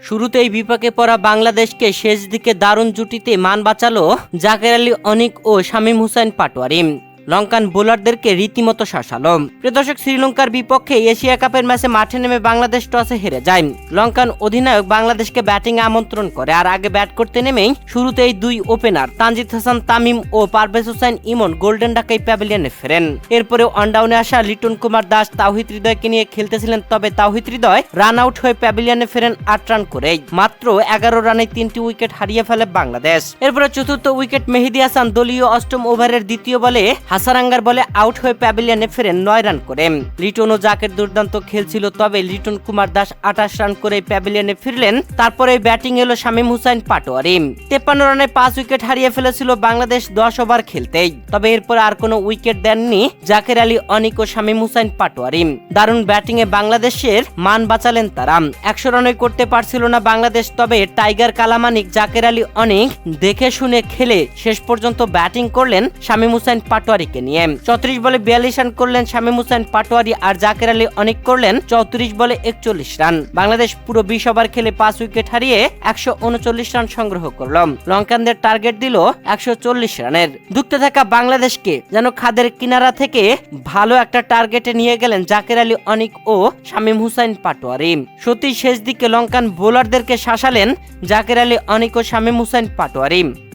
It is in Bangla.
শুরুতেই বিপাকে পড়া বাংলাদেশকে শেষ দিকে দারুণ জুটিতে মান বাঁচালো জাকের আলী অনিক ও শামীম হোসেন পাটোয়ারি। লঙ্কান বোলারদেরকে রীতিমতো শাসালো। প্রিয় দর্শক, শ্রীলঙ্কার বিপক্ষে এশিয়া কাপের ম্যাচে মাঠে নেমে বাংলাদেশ টসে হেরে যায়। লঙ্কান অধিনায়ক বাংলাদেশকে ব্যাটিং আমন্ত্রণ করে, আর আগে ব্যাট করতে নেমেই শুরুতেই দুই ওপেনার তানজিদ হাসান তামিম ও পারভেজ হোসেন ইমন গোল্ডেন ডাকাই প্যাভিলিয়নে ফেরেন। এরপরে অনডাউনে আসা লিটন কুমার দাস তাওহিদ হৃদয়কে নিয়ে খেলতেছিলেন, তবে তাওহিদ হৃদয় রান আউট হয়ে প্যাভিলিয়নে ফেরেন ৮ রান করে। মাত্র ১১ রানে ৩টি উইকেট হারিয়ে ফেলে বাংলাদেশ। এরপরে চতুর্থ উইকেট মেহেদী হাসান দলীয় অষ্টম ওভারের দ্বিতীয় বলে হাসারাঙ্গার বলে আউট হয়ে প্যাভিলিয়নে ফেরেন ৯ রান করে। লিটন ও জাকের দুর্দান্ত খেলছিল, তবে লিটন কুমার দাস ২৮ রান করে প্যাভিলিয়নে ফিরলেন। তারপরে ব্যাটিং এলো শামীম হোসেন পাটোয়ারি। ৫৩ রানে ৫ উইকেট হারিয়ে ফেলেছিল বাংলাদেশ ১০ ওভার খেলতেই। তবে এরপর আর কোনো উইকেট দেননি জাকের আলী অনিক ও শামীম হোসেন পাটোয়ারি। দারুণ ব্যাটিং এ বাংলাদেশের মান বাঁচালেন তারা। ১০০ রানই করতে পারছিল না বাংলাদেশ, তবে টাইগার কালামানিক জাকের আলী অনিক দেখে শুনে খেলে শেষ পর্যন্ত ব্যাটিং করলেন শামীম হোসেন পাটোয়ারিকে নিয়ে। ৩৪ বলে ৪২ রান করলেন শামীম হোসেন পাটোয়ারি, আর জাকের আলী অনিক করলেন ৩৪ বলে ৪১ রান। বাংলাদেশ পুরো ২০ ওভার খেলে ৫ উইকেট হারিয়ে ১৩৯ রান সংগ্রহ করল। লঙ্কানদের টার্গেট দিল ১৪০ রানের। ধুঁকতে থাকা বাংলাদেশকে যেন খাদের কিনারা থেকে ভালো একটা টার্গেটে নিয়ে গেলেন জাকের আলী অনিক ও শামীম হোসেন পাটোয়ারি। সত্যি শেষ দিকে লঙ্কান বোলারদেরকে শাসালেন জাকের আলী অনিক ও শামীম হোসেন পাটোয়ারি।